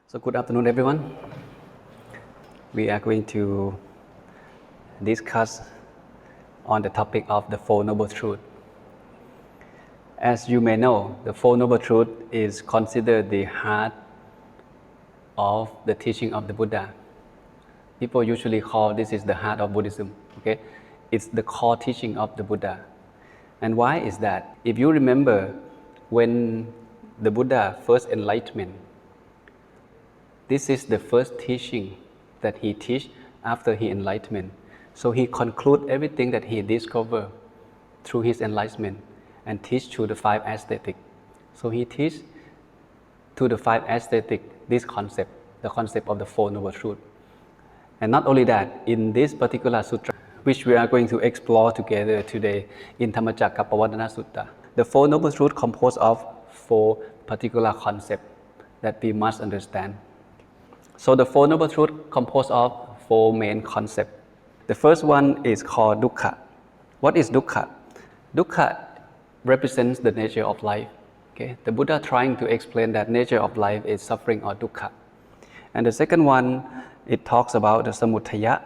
So good afternoon, everyone. We are going to discuss on the topic of the Four Noble Truths. As you may know, the Four Noble Truths is considered the heart of the teaching of the Buddha. People usually call this is the heart of Buddhism. Okay, it's the core teaching of the Buddha. And why is that? If you remember, when the Buddha first enlightenment, this is the first teaching that he teach after his enlightenment. So he conclude everything that he discovered through his enlightenment and teach to the five aesthetic. So he teach to the five aesthetic this concept, the concept of the Four Noble Truths. And not only that, in this particular sutra, which we are going to explore together today in Dhammacakkappavattana Sutta, the Four Noble Truths composed of four particular concepts that we must understand. So the Four Noble Truths composed of four main concepts. The first one is called Dukkha. What is Dukkha? Dukkha represents the nature of life. Okay? The Buddha trying to explain that nature of life is suffering or Dukkha. And the second one, it talks about the Samudaya,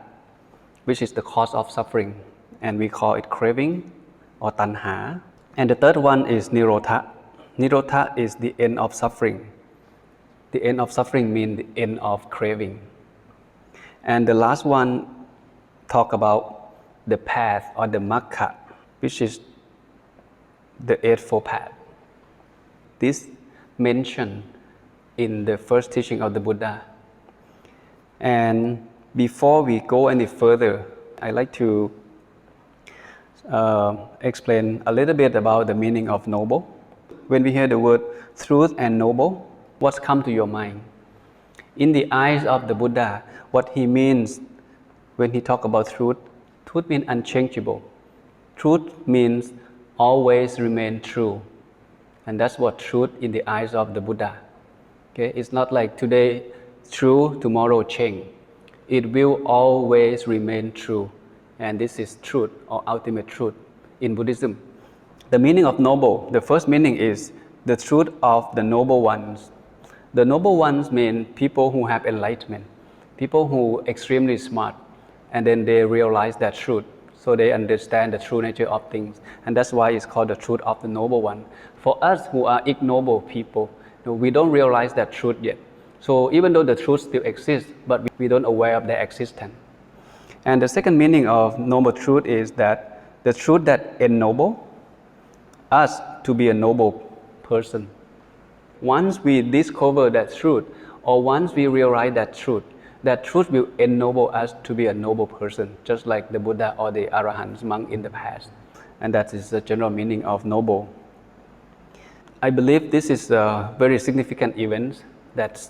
which is the cause of suffering, and we call it Craving or Tanha. And the third one is Nirodha. Nirodha is the end of suffering. The end of suffering means the end of craving. And the last one talk about the path or the Magga, which is the Eightfold path. This mentioned in the first teaching of the Buddha. And before we go any further, I'd like to explain a little bit about the meaning of noble. When we hear the word truth and noble, what's come to your mind? In the eyes of the Buddha, what he means when he talk about truth, truth means unchangeable. Truth means always remain true. And that's what truth in the eyes of the Buddha. Okay? It's not like today true, tomorrow change. It will always remain true. And this is truth or ultimate truth in Buddhism. The meaning of noble, the first meaning is the truth of the noble ones. The noble ones mean people who have enlightenment, people who are extremely smart, and then they realize that truth, so they understand the true nature of things, and that's why it's called the truth of the noble one. For us who are ignoble people, we don't realize that truth yet. So even though the truth still exists, but we don't aware of their existence. And the second meaning of noble truth is that the truth that ennoble us to be a noble person. Once we discover that truth, or once we realize that truth will ennoble us to be a noble person, just like the Buddha or the Arahants monk in the past. And that is the general meaning of noble. I believe this is a very significant event that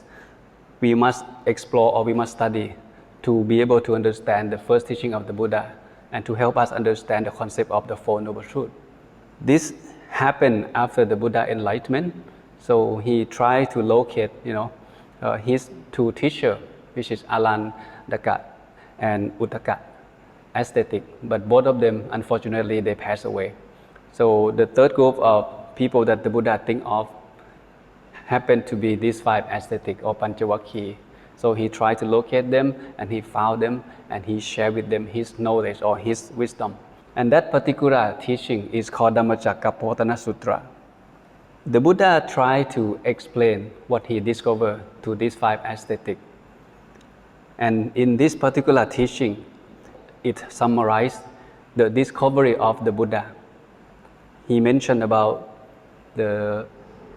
we must explore or we must study to be able to understand the first teaching of the Buddha and to help us understand the concept of the Four Noble Truths. This happened after the Buddha enlightenment. So he tried to locate, his two teachers, which is Alandaka and Uddaka, aesthetic. But both of them, unfortunately, they passed away. So the third group of people that the Buddha think of happened to be these five aesthetic or Panchavakkhya. So he tried to locate them, and he found them, and he shared with them his knowledge or his wisdom. And that particular teaching is called Dhammacakkappavattana Sutta. The Buddha tried to explain what he discovered to these five aesthetics. And in this particular teaching, it summarized the discovery of the Buddha. He mentioned about the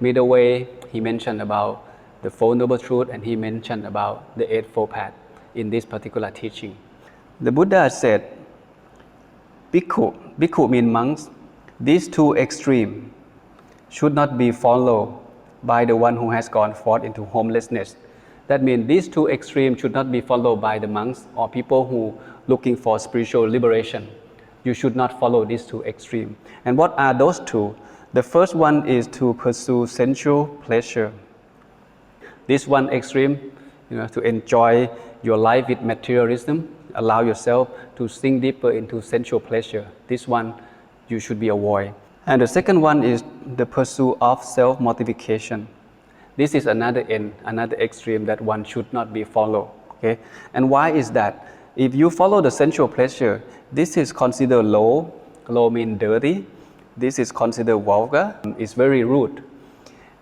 middle way, he mentioned about the Four Noble Truths, and he mentioned about the Eightfold Path in this particular teaching. The Buddha said, Bhikkhu, Bhikkhu means monks, these two extremes should not be followed by the one who has gone forth into homelessness. That means these two extremes should not be followed by the monks or people who looking for spiritual liberation. You should not follow these two extremes. And what are those two? The first one is to pursue sensual pleasure. This one extreme, to enjoy your life with materialism, allow yourself to sink deeper into sensual pleasure. This one you should be avoid. And the second one is the pursuit of self-mortification. This is another end, another extreme that one should not be followed. Okay, and why is that? If you follow the sensual pleasure, this is considered low. Low means dirty. This is considered vulgar. It's very rude.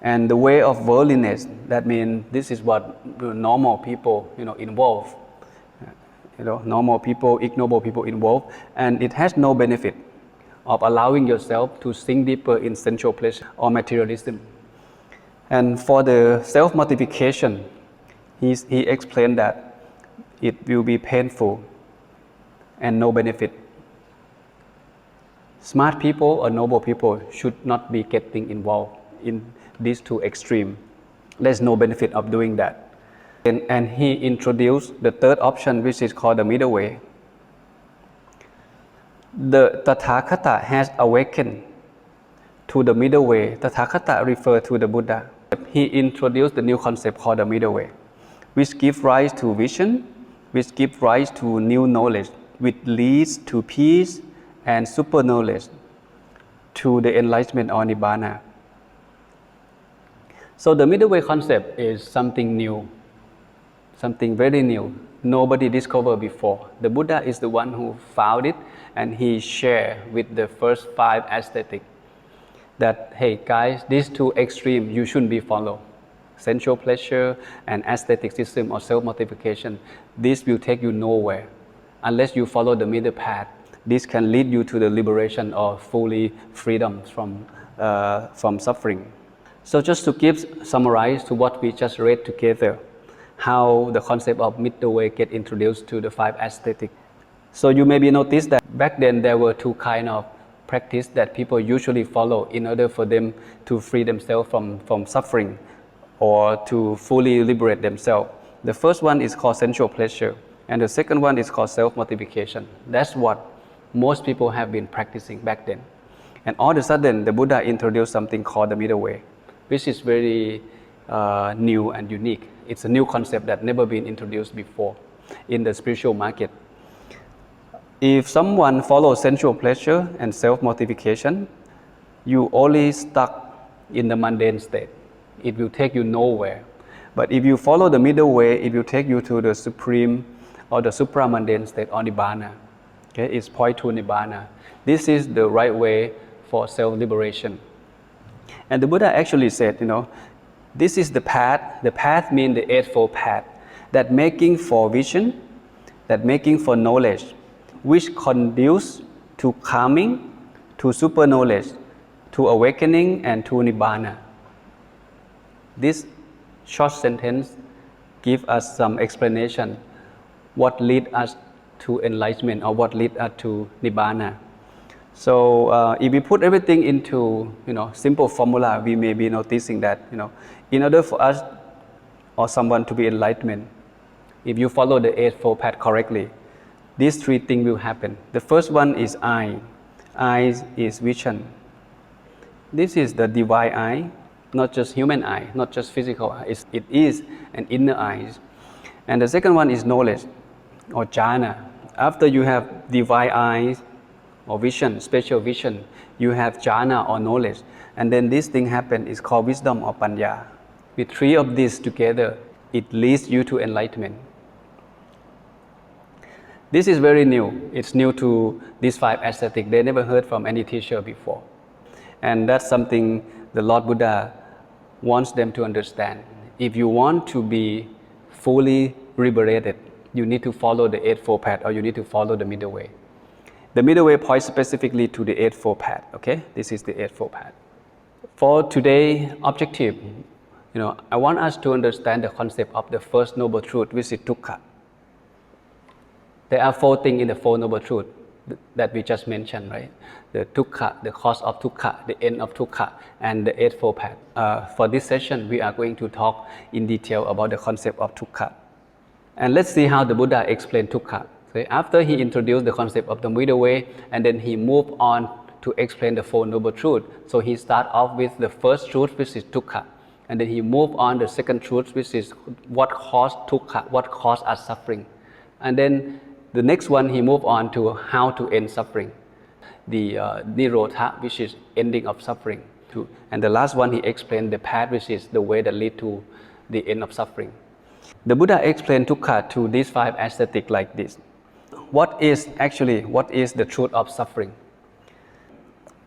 And the way of worldliness, that means this is what normal people, involve. Normal people, ignoble people involved, and it has no benefit of allowing yourself to sink deeper in sensual pleasure or materialism. And for the self-mortification, he explained that it will be painful and no benefit. Smart people or noble people should not be getting involved in these two extremes. There's no benefit of doing that. And he introduced the third option, which is called the middle way. The Tathagata has awakened to the middle way. Tathagata refers to the Buddha. He introduced the new concept called the middle way, which gives rise to vision, which gives rise to new knowledge, which leads to peace and super knowledge, to the enlightenment or Nibbana. So the middle way concept is something new, something very new. Nobody discovered before. The Buddha is the one who found it, and he shared with the first 5 ascetics that, hey guys, these two extremes you shouldn't be followed. Sensual pleasure and asceticism or self-mortification, this will take you nowhere unless you follow the middle path. This can lead you to the liberation or fully freedom from suffering. So just to summarize to what we just read together, how the concept of middle way get introduced to the 5 ascetics. So you maybe notice that back then there were 2 kinds of practice that people usually follow in order for them to free themselves from suffering or to fully liberate themselves. The first one is called sensual pleasure, and the second one is called self-mortification. That's what most people have been practicing back then. And all of a sudden, the Buddha introduced something called the middle way, which is very new and unique. It's a new concept that never been introduced before in the spiritual market. If someone follows sensual pleasure and self-mortification, you only stuck in the mundane state. It will take you nowhere. But if you follow the middle way, it will take you to the supreme or the supramundane state or Nibbana. Okay? It's point to Nibbana. This is the right way for self-liberation. And the Buddha actually said, this is the path. The path means the Eightfold path, that making for vision, that making for knowledge, which conduce to calming, to super knowledge, to awakening, and to Nibbana. This short sentence gives us some explanation what leads us to enlightenment or what leads us to Nibbana. So if we put everything into simple formula, we may be noticing that in order for us or someone to be enlightenment, if you follow the Eightfold path correctly, these 3 things will happen. The first one is eye. Eye is vision. This is the divine eye, not just human eye, not just physical eye. It is an inner eye. And the second one is knowledge or jhana. After you have divine eyes or vision, special vision, you have jhana or knowledge. And then this thing happen is called wisdom or panya. With 3 of these together, it leads you to enlightenment. This is very new. It's new to these 5 ascetics. They never heard from any teacher before. And that's something the Lord Buddha wants them to understand. If you want to be fully liberated, you need to follow the Eightfold path, or you need to follow the middle way. The middle way points specifically to the Eightfold path. Okay, this is the Eightfold path. For today's objective, I want us to understand the concept of the first noble truth, which is Dukkha. There are 4 things in the 4 noble truths that we just mentioned, right? The Dukkha, the cause of Dukkha, the end of Dukkha, and the Eightfold path. For this session, we are going to talk in detail about the concept of Dukkha. And let's see how the Buddha explained Dukkha. So after he introduced the concept of the middle way, and then he moved on to explain the 4 noble truths. So he started off with the first truth, which is Dukkha. And then he moved on the second truth, which is what caused Dukkha, what caused us suffering. And then the next one, he moved on to how to end suffering, the Nirodha, which is ending of suffering. And the last one, he explained the path, which is the way that lead to the end of suffering. The Buddha explained Dukkha to these 5 aesthetics like this. What is the truth of suffering?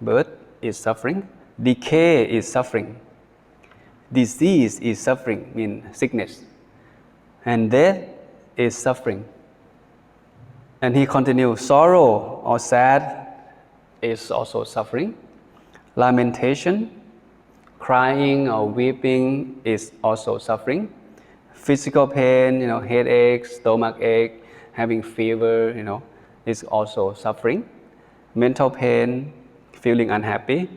Birth is suffering, decay is suffering, disease is suffering, means sickness, and death is suffering. And he continues, sorrow or sad is also suffering, lamentation, crying or weeping is also suffering, physical pain, headache, stomach ache, having fever, is also suffering, mental pain, feeling unhappy,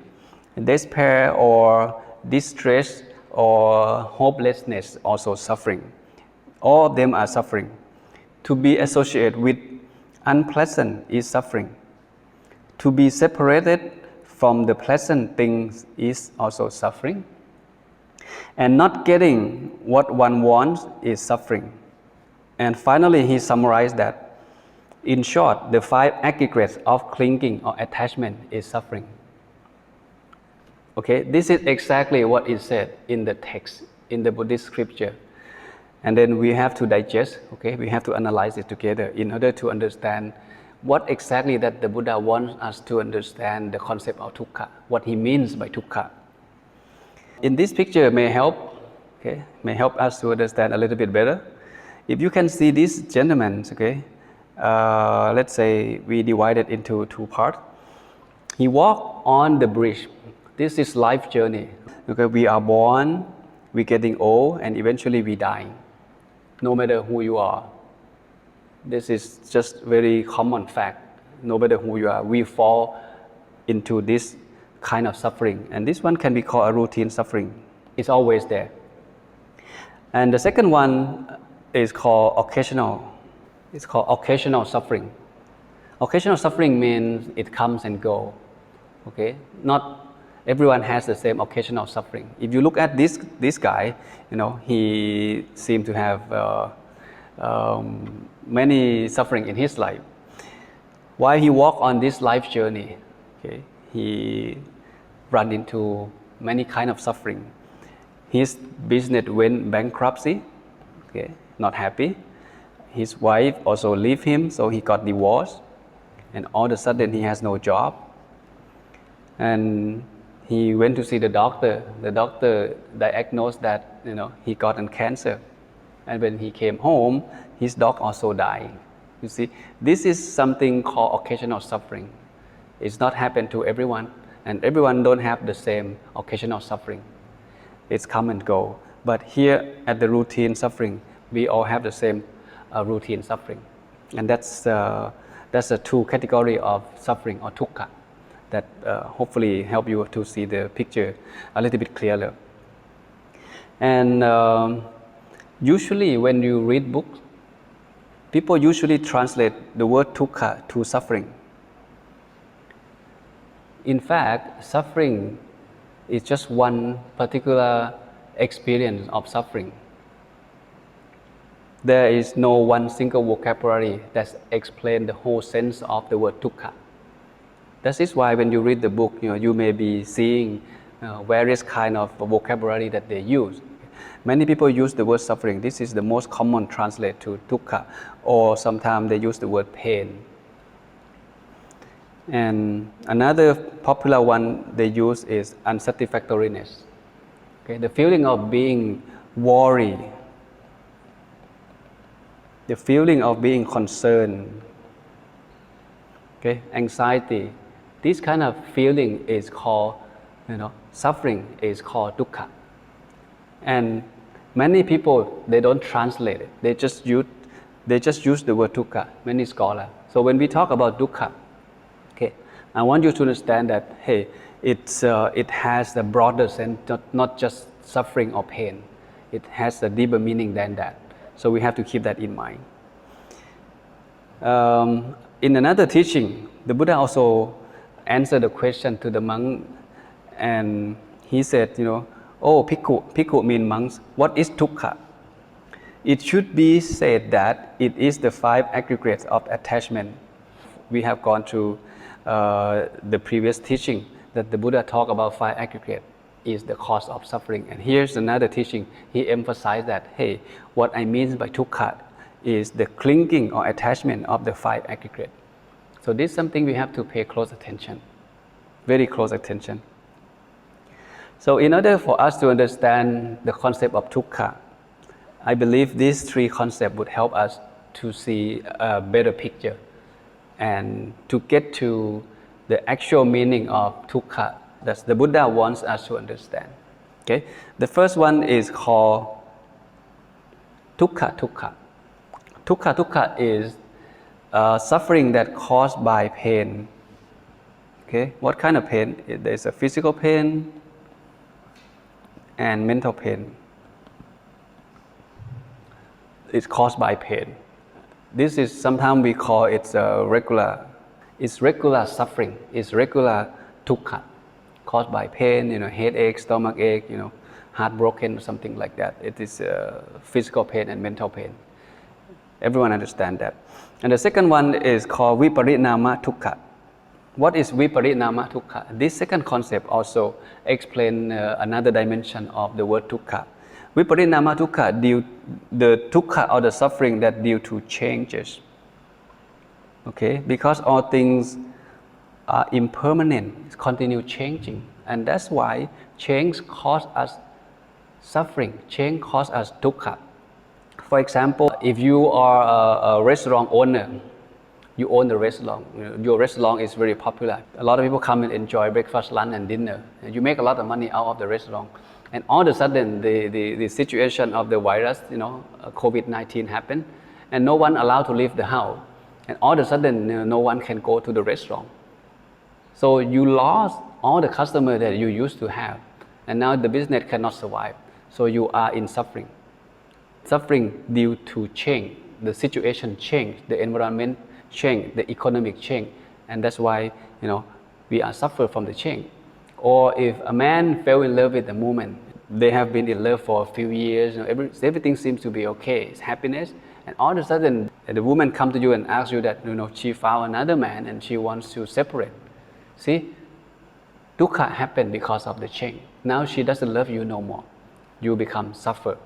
despair or distress or hopelessness, also suffering. All of them are suffering. To be associated with unpleasant is suffering. To be separated from the pleasant things is also suffering. And not getting what one wants is suffering. And finally, he summarized that, in short, the 5 aggregates of clinging or attachment is suffering. Okay, this is exactly what is said in the text, in the Buddhist scripture. And then we have to digest, okay, we have to analyze it together in order to understand what exactly that the Buddha wants us to understand the concept of Dukkha, what he means by Dukkha. In this picture may help us to understand a little bit better. If you can see this gentleman, okay, let's say we divide it into 2 parts. He walked on the bridge. This is life journey. Okay, we are born, we're getting old, and eventually we die. No matter who you are. This is just very common fact. No matter who you are, we fall into this kind of suffering. And this one can be called a routine suffering. It's always there. And the second one is called occasional. It's called occasional suffering. Occasional suffering means it comes and goes. Okay, not everyone has the same occasional suffering. If you look at this guy, he seemed to have many suffering in his life. While he walked on this life journey, okay, he ran into many kind of suffering. His business went bankruptcy. Okay, not happy. His wife also left him, so he got divorced, and all of a sudden he has no job. And he went to see the doctor. The doctor diagnosed that he got cancer. And when he came home, his dog also died. You see, this is something called occasional suffering. It's not happened to everyone, and everyone don't have the same occasional suffering. It's come and go. But here at the routine suffering, we all have the same routine suffering, and that's the 2 category of suffering or dukkha that hopefully help you to see the picture a little bit clearer. And usually when you read books, people usually translate the word dukkha to suffering. In fact, suffering is just one particular experience of suffering. There is no one single vocabulary that explains the whole sense of the word dukkha. That is why when you read the book, you may be seeing various kind of vocabulary that they use. Many people use the word suffering. This is the most common translate to dukkha, or sometimes they use the word pain. And another popular one they use is unsatisfactoriness. Okay, the feeling of being worried, the feeling of being concerned, okay, anxiety. This kind of feeling is called, suffering is called dukkha. And many people, they don't translate it. They just use the word dukkha, many scholars. So when we talk about dukkha, okay, I want you to understand that, hey, it has a broader sense, not just suffering or pain. It has a deeper meaning than that. So we have to keep that in mind. In another teaching, the Buddha also answered the question to the monk, and he said, oh, Bhikkhu means monks, what is dukkha? It should be said that it is the 5 aggregates of attachment. We have gone through the previous teaching that the Buddha talked about five aggregate is the cause of suffering. And here's another teaching. He emphasized that, hey, what I mean by dukkha is the clinging or attachment of the five aggregate. So this is something we have to pay close attention, very close attention. So in order for us to understand the concept of dukkha, I believe these three concepts would help us to see a better picture and to get to the actual meaning of dukkha that the Buddha wants us to understand. Okay, the first one is called dukkha. Dukkha is suffering that caused by pain. Okay, what kind of pain? There's a physical pain and mental pain. It's caused by pain. This is sometimes we call it regular. It's regular suffering. It's regular dukkha, caused by pain. Headache, stomach ache. Heartbroken, something like that. It is physical pain and mental pain. Everyone understand that. And the second one is called viparinama dukkha. What is viparinama dukkha? This second concept also explains another dimension of the word dukkha. Viparinama dukkha, the dukkha or the suffering that due to changes. Okay, because all things are impermanent, continue changing, and that's why change causes us suffering. Change causes us dukkha. For example, if you are a restaurant owner, you own the restaurant. Your restaurant is very popular. A lot of people come and enjoy breakfast, lunch, and dinner. And you make a lot of money out of the restaurant. And all of a sudden, the situation of the virus, COVID-19 happened, and no one allowed to leave the house. And all of a sudden, no one can go to the restaurant. So you lost all the customers that you used to have, and now the business cannot survive. So you are in suffering. Suffering due to change. The situation change, the environment change, the economic change, and that's why we are suffer from the change. Or if a man fell in love with a woman, they have been in love for a few years, everything seems to be okay, it's happiness, and all of a sudden the woman come to you and asks you that she found another man and she wants to separate. See, dukkha happened because of the change. Now she doesn't love you no more. You become suffer.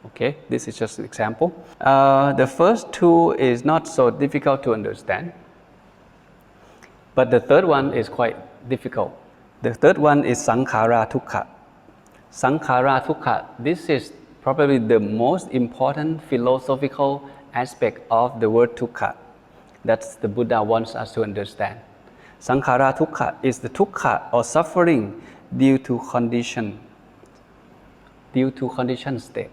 Okay, this is just an example. The first two is not so difficult to understand, but the third one is quite difficult. The third one is sankhara dukkha. Sankhara dukkha, this is probably the most important philosophical aspect of the word dukkha that the Buddha wants us to understand. Sankhara dukkha is the dukkha or suffering due to condition state.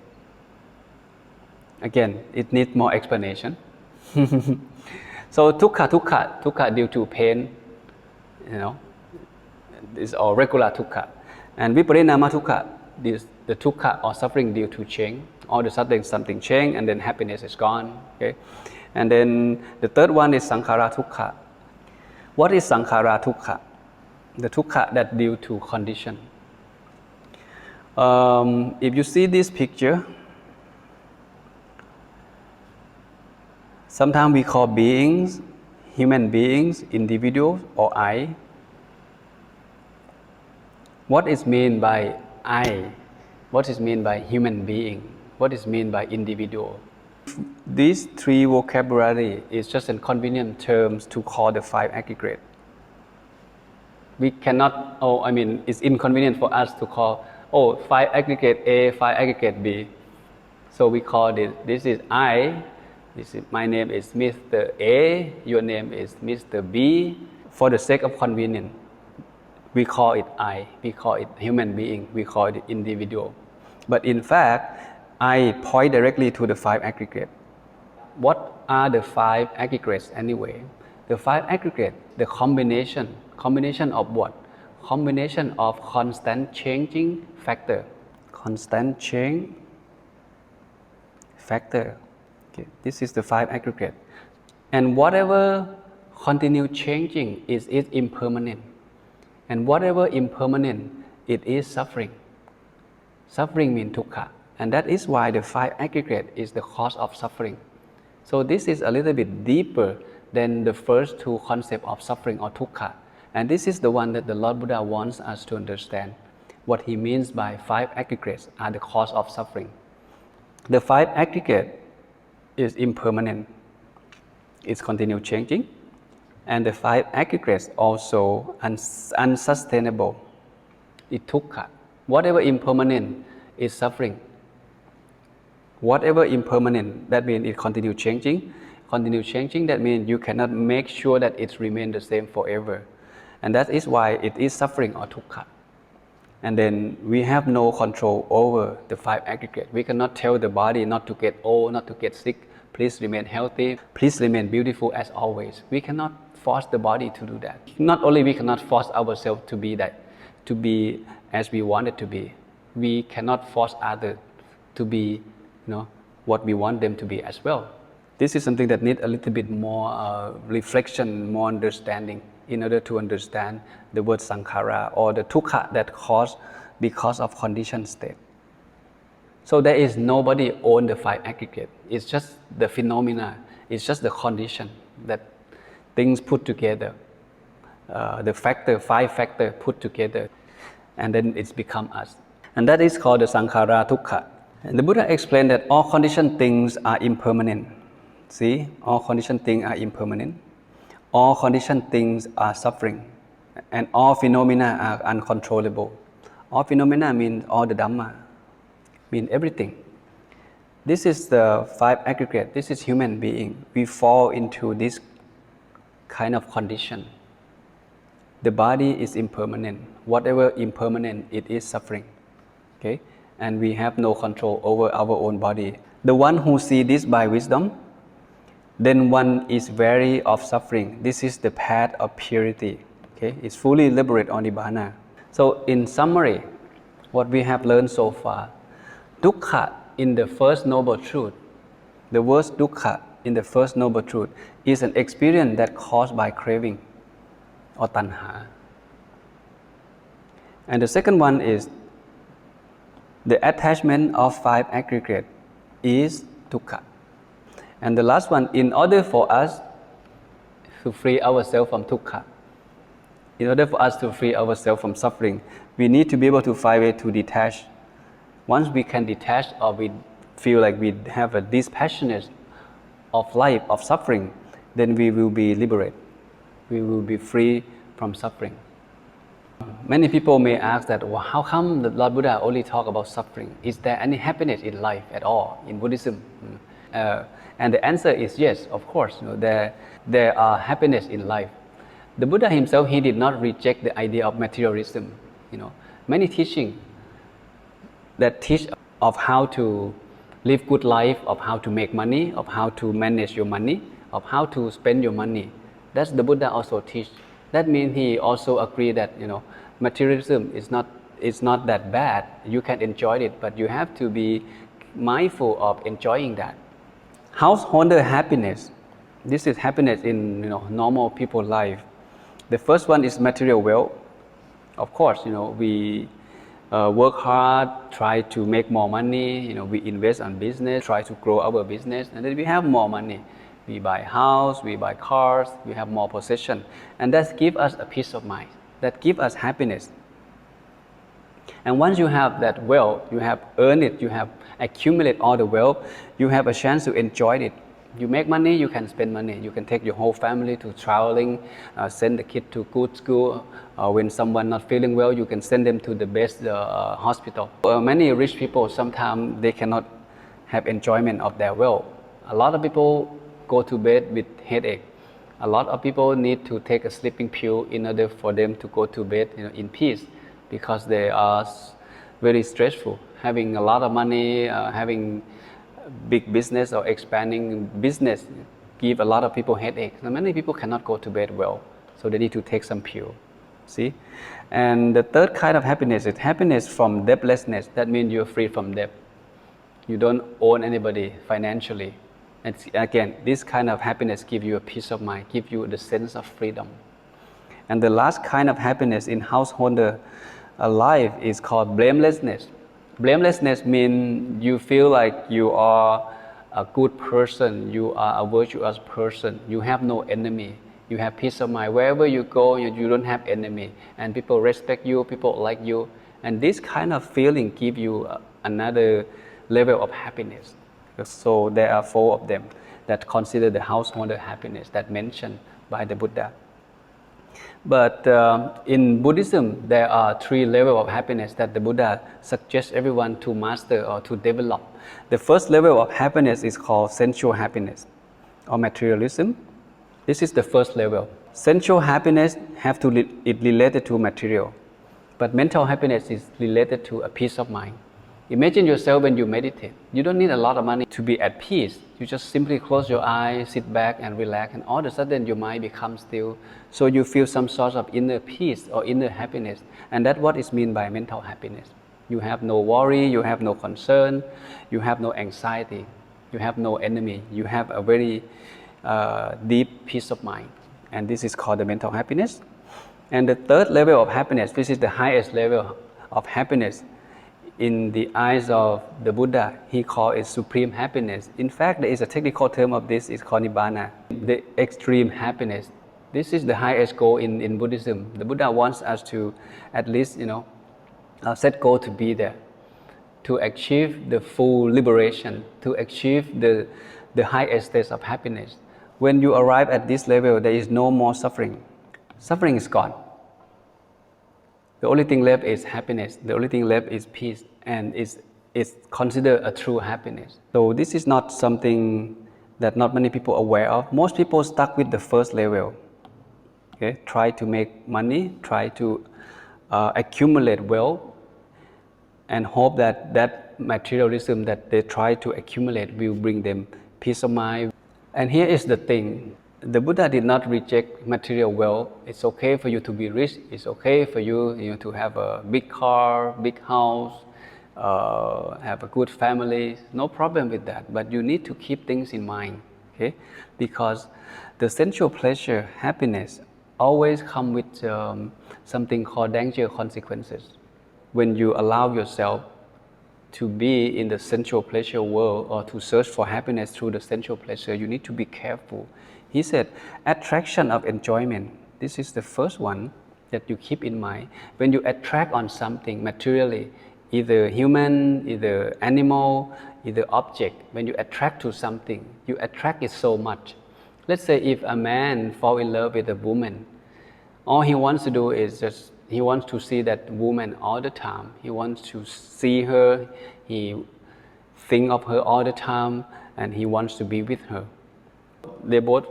Again, it needs more explanation. So dukkha due to pain, is all regular dukkha. And viparinama dukkha is the dukkha or suffering due to change. All of a sudden something changed and then happiness is gone. Okay? And then the third one is sankhara dukkha. What is sankhara dukkha? The dukkha that due to condition. If you see this picture, sometimes we call beings, human beings, individuals, or I. What is meant by I? What is meant by human being? What is meant by individual? These three vocabulary is just a convenient terms to call the five aggregate. We cannot, it's inconvenient for us to call, five aggregate A, five aggregate B. So we call this is I, my name is Mr. A, your name is Mr. B. For the sake of convenience, we call it I, we call it human being, we call it individual. But in fact, I point directly to the five aggregates. What are the five aggregates anyway? The five aggregates, the combination of what? Combination of constant changing factor. Constant change factor. Okay. This is the five aggregate. And whatever continue changing is impermanent. And whatever impermanent, it is suffering. Suffering means dukkha. And that is why the five aggregate is the cause of suffering. So this is a little bit deeper than the first two concepts of suffering or dukkha. And this is the one that the Lord Buddha wants us to understand. What he means by 5 aggregates are the cause of suffering. The 5 aggregate is impermanent. It's continue changing. And the 5 aggregates also unsustainable. It's dukkha. Whatever impermanent is suffering. Whatever impermanent, that means it continue changing. Continue changing, that means you cannot make sure that it remains the same forever. And that is why it is suffering or dukkha. And then we have no control over the 5 aggregates. We cannot tell the body not to get old, not to get sick. Please remain healthy. Please remain beautiful as always. We cannot force the body to do that. Not only we cannot force ourselves to be that, to be as we want it to be. We cannot force others to be, what we want them to be as well. This is something that needs a little bit more reflection, more understanding, in order to understand the word sankhara or the dukkha that caused because of conditioned state. So there is nobody own the 5 aggregate. It's just the phenomena. It's just the condition that things put together. The 5 factor put together, and then it's become us. And that is called the sankhara dukkha. And the Buddha explained that all conditioned things are impermanent. See, all conditioned things are impermanent. All conditioned things are suffering, and all phenomena are uncontrollable. All phenomena means all the Dhamma, mean everything. This is the 5 aggregate. This is human being. We fall into this kind of condition. The body is impermanent. Whatever impermanent, it is suffering. Okay, and we have no control over our own body. The one who sees this by wisdom, then one is weary of suffering. This is the path of purity. Okay, it's fully liberated on Nibbana. So in summary, what we have learned so far, dukkha in the first noble truth, the word dukkha in the first noble truth is an experience that caused by craving or tanha. And the second one is the attachment of 5 aggregate is dukkha. And the last one, in order for us to free ourselves from dukkha, in order for us to free ourselves from suffering, we need to be able to find a way to detach. Once we can detach, or we feel like we have a dispassionate of life, of suffering, then we will be liberated. We will be free from suffering. Many people may ask that, well, how come the Lord Buddha only talk about suffering? Is there any happiness in life at all in Buddhism? And the answer is yes, of course. There are happiness in life. The Buddha himself, he did not reject the idea of materialism. Many teachings that teach of how to live good life, of how to make money, of how to manage your money, of how to spend your money. That's the Buddha also teach. That means he also agree that materialism is not that bad. You can enjoy it, but you have to be mindful of enjoying that. Householder happiness. This is happiness in normal people's life. The first one is material wealth. Of course, we work hard, try to make more money. We invest on business, try to grow our business, and then we have more money. We buy house, we buy cars, we have more possession, and that gives us a peace of mind. That gives us happiness. And once you have that wealth, you have earned it, you have accumulated all the wealth, you have a chance to enjoy it. You make money, you can spend money. You can take your whole family to traveling, send the kid to good school. When someone not feeling well, you can send them to the best hospital. Many rich people, sometimes they cannot have enjoyment of their wealth. A lot of people go to bed with headache. A lot of people need to take a sleeping pill in order for them to go to bed in peace, because they are very stressful. Having a lot of money, having big business or expanding business give a lot of people headache. So many people cannot go to bed well, so they need to take some pill. See? And the third kind of happiness is happiness from debtlessness. That means you're free from debt. You don't own anybody financially. And again, this kind of happiness gives you a peace of mind, gives you the sense of freedom. And the last kind of happiness in householder life is called blamelessness. Blamelessness means you feel like you are a good person, you are a virtuous person, you have no enemy, You have peace of mind. Wherever you go, you don't have enemy. And people respect you, people like you. And this kind of feeling give you another level of happiness. So there are 4 of them that consider the householder happiness that mentioned by the Buddha. But in Buddhism, there are 3 levels of happiness that the Buddha suggests everyone to master or to develop. The first level of happiness is called sensual happiness or materialism. This is the first level. Sensual happiness is related to material, but mental happiness is related to a peace of mind. Imagine yourself when you meditate. You don't need a lot of money to be at peace. You just simply close your eyes, sit back and relax, and all of a sudden your mind becomes still. So you feel some sort of inner peace or inner happiness. And that's what is meant by mental happiness. You have no worry, you have no concern, you have no anxiety, you have no enemy. You have a very deep peace of mind. And this is called the mental happiness. And the third level of happiness, this is the highest level of happiness. In the eyes of the Buddha, he called it supreme happiness. In fact, there is a technical term of this, it's called Nibbana, the extreme happiness. This is the highest goal in Buddhism. The Buddha wants us to at least, set goal to be there, to achieve the full liberation, to achieve the highest state of happiness. When you arrive at this level, there is no more suffering. Suffering is gone. The only thing left is happiness. The only thing left is peace, and it's considered a true happiness. So this is not something that not many people are aware of. Most people stuck with the first level. Okay, try to make money, try to accumulate wealth, and hope that materialism that they try to accumulate will bring them peace of mind. And here is the thing. The Buddha did not reject material wealth. It's okay for you to be rich. It's okay for you, to have a big car, big house, have a good family. No problem with that. But you need to keep things in mind, okay? Because the sensual pleasure, happiness, always come with something called danger consequences. When you allow yourself to be in the sensual pleasure world or to search for happiness through the sensual pleasure, you need to be careful. He said, attraction of enjoyment. This is the first one that you keep in mind. When you attract on something materially, either human, either animal, either object, when you attract to something, you attract it so much. Let's say if a man falls in love with a woman, all he wants to do is just, he wants to see that woman all the time. He wants to see her, he thinks of her all the time, and he wants to be with her. They both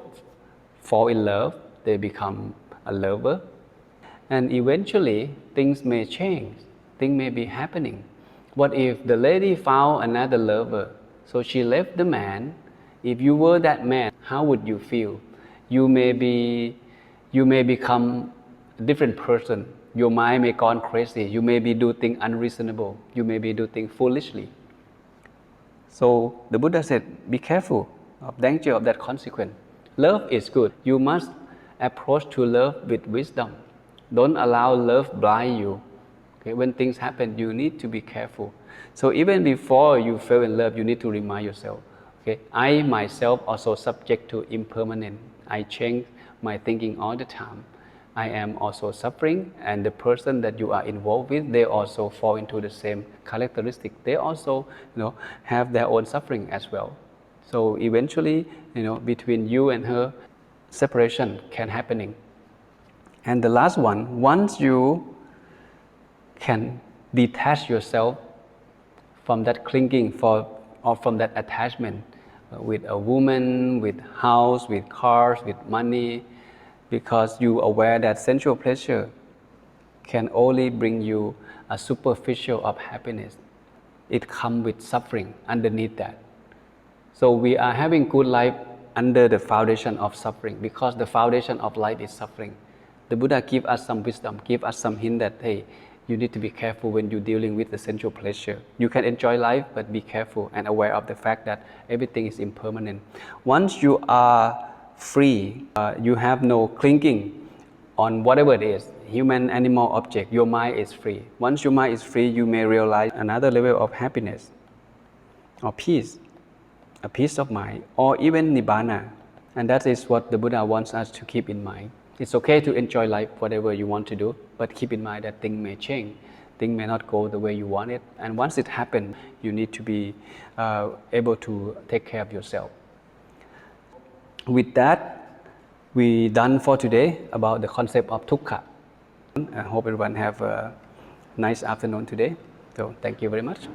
fall in love, they become a lover, and eventually things may change, things may be happening. What if the lady found another lover? So she left the man. If you were that man, how would you feel? You may become a different person. Your mind may gone crazy. You may be do things unreasonable. You may be do things foolishly. So the Buddha said, be careful of danger of that consequence. Love is good. You must approach to love with wisdom. Don't allow love blind you. Okay? When things happen, you need to be careful. So even before you fell in love, you need to remind yourself, okay, I myself also subject to impermanence. I change my thinking all the time. I am also suffering, and the person that you are involved with, they also fall into the same characteristic. They also, have their own suffering as well. So eventually, between you and her, separation can happening. And the last one, once you can detach yourself from that clinging or from that attachment with a woman, with house, with cars, with money, because you are aware that sensual pleasure can only bring you a superficial of happiness. It comes with suffering underneath that. So we are having good life under the foundation of suffering, because the foundation of life is suffering. The Buddha give us some wisdom, give us some hint that, hey, you need to be careful when you're dealing with the sensual pleasure. You can enjoy life, but be careful and aware of the fact that everything is impermanent. Once you are free, you have no clinging on whatever it is, human, animal, object, your mind is free. Once your mind is free, you may realize another level of happiness or peace, a peace of mind, or even Nibbana. And that is what the Buddha wants us to keep in mind. It's okay to enjoy life, whatever you want to do, but keep in mind that things may change. Things may not go the way you want it. And once it happens, you need to be able to take care of yourself. With that, we done for today about the concept of Dhukkha. I hope everyone have a nice afternoon today. So thank you very much.